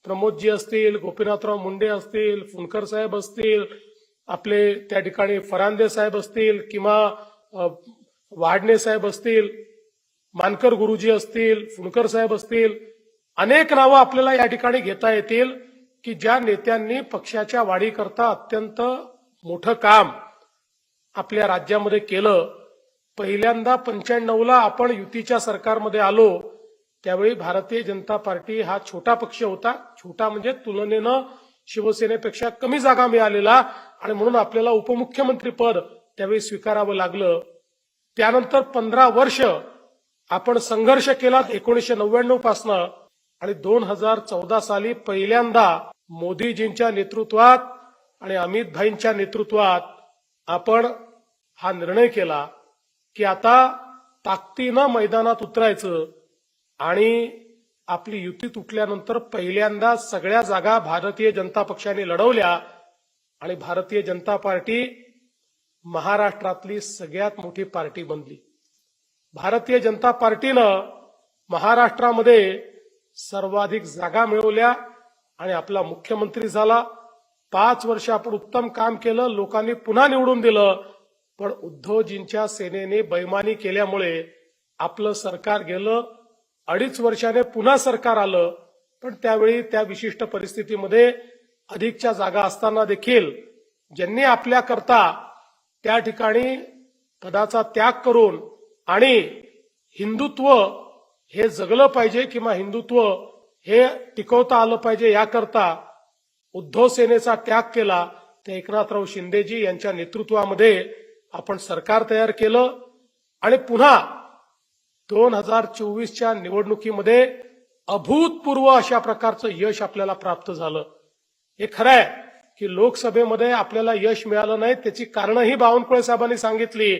प्रमोदजी असतील, गोपीनाथराव मुंडे असतील, फुंडकर साहेब असतील, आपले त्या ठिकाणी फरांदे साहेब असतील किंवा वाडणे साहेब असतील, मानकर गुरुजी असतील, फुंडकर साहेब असतील, अनेक नावं आपल्याला या ठिकाणी घेता येतील की ज्या नेत्यांनी पक्षाच्या वाढीकरता अत्यंत मोठं काम आपल्या राज्यामध्ये केलं. पहिल्यांदा 95ला आपण युतीच्या सरकारमध्ये आलो त्यावेळी भारतीय जनता पार्टी हा छोटा पक्ष होता. छोटा म्हणजे तुलनेनं शिवसेनेपेक्षा कमी जागा मिळालेला आणि म्हणून आपल्याला उपमुख्यमंत्री पद त्यावेळी स्वीकारावं लागलं. त्यानंतर 15 वर्ष आपण संघर्ष केला 1999 पासनं आणि 2014 साली पहिल्यांदा मोदीजींच्या नेतृत्वात आणि अमित भाईंच्या नेतृत्वात आपण हा निर्णय केला की आता ताकदीनं मैदानात उतरायचं आणि आपली युती तुटल्यानंतर पहिल्यांदा सगळ्या जागा भारतीय जनता पक्षाने लढवल्या आणि भारतीय जनता पार्टी महाराष्ट्रातली सगळ्यात मोठी पार्टी बनली. भारतीय जनता पार्टीनं महाराष्ट्रामध्ये सर्वाधिक जागा मिळवल्या आणि आपला मुख्यमंत्री झाला. 5 वर्ष आपण उत्तम काम केलं, लोकांनी पुन्हा निवडून दिलं. पण उद्धवजींच्या सेनेने बैमानी केल्यामुळे आपलं सरकार गेलं. 2.5 वर्षाने पुन्हा सरकार आलं. पण त्यावेळी त्या विशिष्ट परिस्थितीमध्ये अधिकच्या जागा असताना देखील ज्यांनी आपल्याकरता त्या ठिकाणी पदाचा त्याग करून आणि हिंदुत्व हे जगलं पाहिजे किंवा हिंदुत्व हे टिकवता आलं पाहिजे याकरता उद्धव सेनेचा त्याग केला. ते एकनाथराव शिंदेजी यांच्या नेतृत्वामध्ये आपण सरकार तयार केलं आणि पुन्हा 2024च्या निवडणुकीमध्ये अभूतपूर्व अशा प्रकारचं यश आपल्याला प्राप्त झालं. हे खरं आहे की लोकसभेमध्ये आपल्याला यश मिळालं नाही. त्याची कारणंही बावनकुळे साहेबांनी सांगितली.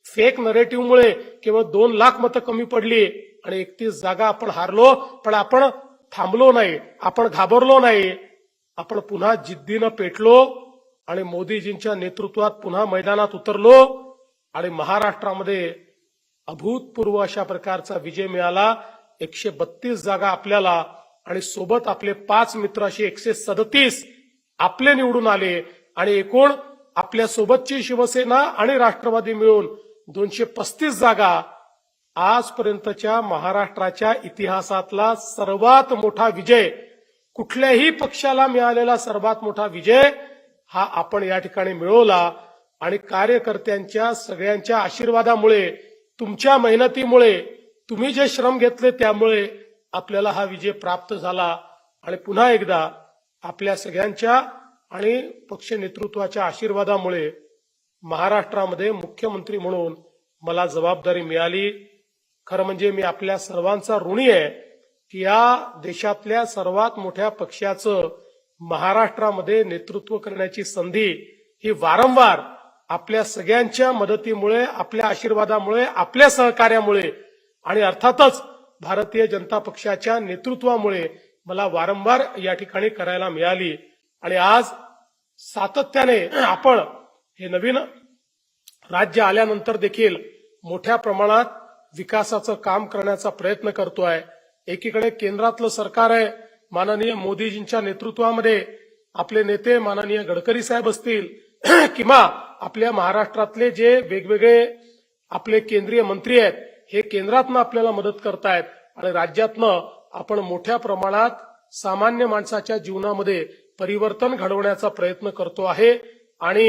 फेक नरेटिव्हमुळे केवळ 2 लाख मतं कमी पडली आणि 31 जागा आपण हारलो. पण आपण थांबलो नाही, आपण घाबरलो नाही. आपण पुन्हा जिद्दीनं पेटलो आणि मोदीजींच्या नेतृत्वात पुन्हा मैदानात उतरलो आणि महाराष्ट्रामध्ये अभूतपूर्व अशा प्रकारचा विजय मिळाला. 132 जागा आपल्याला आणि सोबत आपले 5 मित्र असे 137 आपले निवडून आले आणि एकूण आपल्या सोबतची शिवसेना आणि राष्ट्रवादी मिळून 235 जागा. आजपर्यंतच्या महाराष्ट्राच्या इतिहासातला सर्वात मोठा विजय, कुठल्याही पक्षाला मिळालेला सर्वात मोठा विजय हा आपण या ठिकाणी मिळवला आणि कार्यकर्त्यांच्या सगळ्यांच्या आशीर्वादामुळे, तुमच्या मेहनतीमुळे, तुम्ही जे श्रम घेतले त्यामुळे आपल्याला हा विजय प्राप्त झाला. आणि पुन्हा एकदा आपल्या सगळ्यांच्या आणि पक्ष नेतृत्वाच्या आशीर्वादामुळे महाराष्ट्रामध्ये मुख्यमंत्री म्हणून मला जबाबदारी मिळाली. खरं म्हणजे मी आपल्या सर्वांचा ऋणी आहे की या देशातल्या सर्वात मोठ्या पक्षाचं महाराष्ट्रामध्ये नेतृत्व करण्याची संधी ही वारंवार आपल्या सगळ्यांच्या मदतीमुळे, आपल्या आशीर्वादामुळे, आपल्या सहकार्यामुळे आणि अर्थातच भारतीय जनता पक्षाच्या नेतृत्वामुळे मला वारंवार या ठिकाणी करायला मिळाली. आणि आज सातत्याने आपण हे नवीन राज्य आल्यानंतर देखील मोठ्या प्रमाणात विकासाचं काम करण्याचा प्रयत्न करतोय. एकीकडे केंद्रातलं सरकार आहे, माननीय मोदीजींच्या नेतृत्वामध्ये आपले नेते माननीय गडकरी साहेब असतील किंवा आपल्या महाराष्ट्रातले जे वेगवेगळे आपले केंद्रीय मंत्री आहेत हे केंद्रातनं आपल्याला मदत करतायत आणि राज्यातनं आपण मोठ्या प्रमाणात सामान्य माणसाच्या जीवनामध्ये परिवर्तन घडवण्याचा प्रयत्न करतो आहे. आणि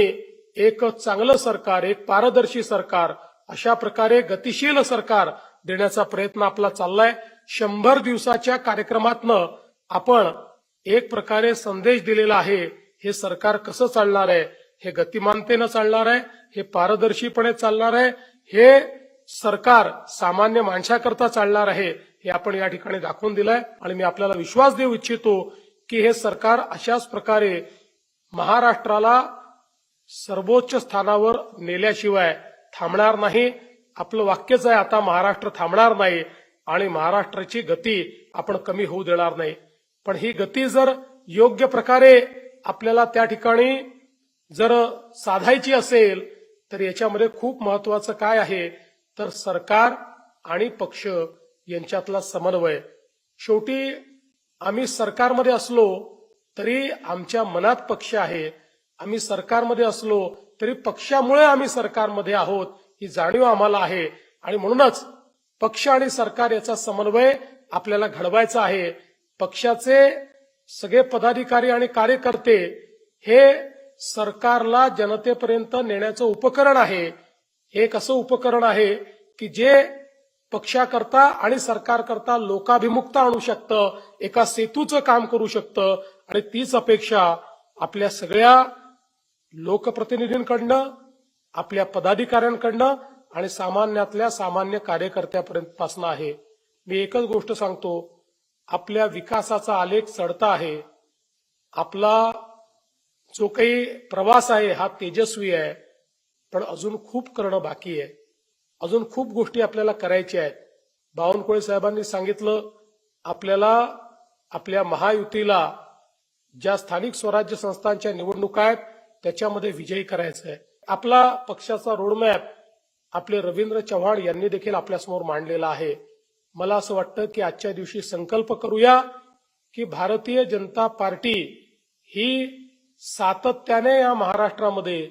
एक चांगलं सरकार, एक पारदर्शी सरकार, अशा प्रकारे गतिशील सरकार देण्याचा प्रयत्न आपला चाललाय. 100 दिवसाच्या कार्यक्रमातनं आपण एक प्रकारे संदेश दिलेला आहे. हे सरकार कसं चालणार आहे, हे गतिमानतेनं चालणार आहे, हे पारदर्शीपणे चालणार आहे, हे सरकार सामान्य माणसाकरता चालणार आहे, हे आपण या ठिकाणी दाखवून दिलंय. आणि मी आपल्याला विश्वास देऊ इच्छितो की हे सरकार अशाच प्रकारे महाराष्ट्राला सर्वोच्च स्थानावर नेल्याशिवाय थांबणार नाही. आपलं वाक्यच आहे, आता महाराष्ट्र थांबणार नाही आणि महाराष्ट्राची गती आपण कमी होऊ देणार नाही. पण ही गती जर योग्य प्रकारे आपल्याला त्या ठिकाणी जर साधायची असेल तर याच्यामध्ये खूप महत्वाचं काय आहे तर सरकार आणि पक्ष यांच्यातला समन्वय. शेवटी आम्ही सरकारमध्ये असलो तरी आमच्या मनात पक्ष आहे, आम्ही सरकारमध्ये असलो तरी पक्षामुळे आम्ही सरकारमध्ये आहोत ही जाणीव आम्हाला आहे. आणि म्हणूनच पक्ष आणि सरकार याचा समन्वय आपल्याला घडवायचा आहे. पक्षाचे सगळे पदाधिकारी आणि कार्यकर्ते हे सरकारला जनतेपर्यंत नेण्याचं उपकरण आहे. एक असं उपकरण आहे की जे पक्षाकरता आणि सरकारकरता लोकाभिमुखता आणू शकतं, एका सेतूचं काम करू शकतं. आणि तीच अपेक्षा आपल्या सगळ्या लोकप्रतिनिधींकडनं, आपल्या पदाधिकाऱ्यांकडनं आणि सामान्यातल्या सामान्य कार्यकर्त्यापर्यंतपासून आहे. मी एकच गोष्ट सांगतो, आपल्या विकासाचा आलेख चढता आहे. आपला जो काही प्रवास आहे हा तेजस्वी आहे, पण अजून खूप करणं बाकी आहे. अजून खूप गोष्टी आपल्याला करायच्या आहेत. बावनकुळे साहेबांनी सांगितलं, आपल्याला आपल्या महायुतीला ज्या स्थानिक स्वराज्य संस्थांच्या निवडणुका आहेत त्याच्यामध्ये विजयी करायचं आहे. आपला पक्षाचा रोडमॅप आपले रवींद्र चव्हाण यांनी देखील आपल्यासमोर मांडलेला आहे. मला असं वाटतं की आजच्या दिवशी संकल्प करूया की भारतीय जनता पार्टी ही सातत्याने या महाराष्ट्रामध्ये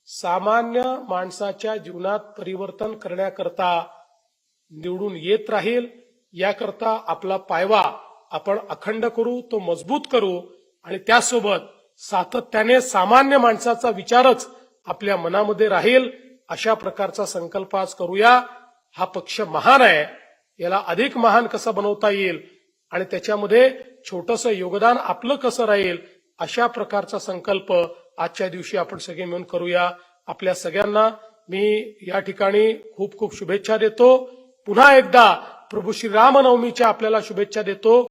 सामान्य माणसाच्या जीवनात परिवर्तन करण्याकरता निवडून येत राहील. याकरता आपला पायवा आपण अखंड करू, तो मजबूत करू आणि त्यासोबत सातत्याने सामान्य माणसाचा विचारच आपल्या मनामध्ये राहील अशा प्रकारचा संकल्प आज करूया. हा पक्ष महान आहे, याला अधिक महान कसं बनवता येईल आणि त्याच्यामध्ये छोटंसं योगदान आपलं कसं राहील अशा प्रकारचा संकल्प आजच्या दिवशी आपण सगळे मिळून करूया. आपल्या सगळ्यांना मी या ठिकाणी खूप खूप शुभेच्छा देतो. पुन्हा एकदा प्रभू श्री रामनवमीच्या आपल्याला शुभेच्छा देतो.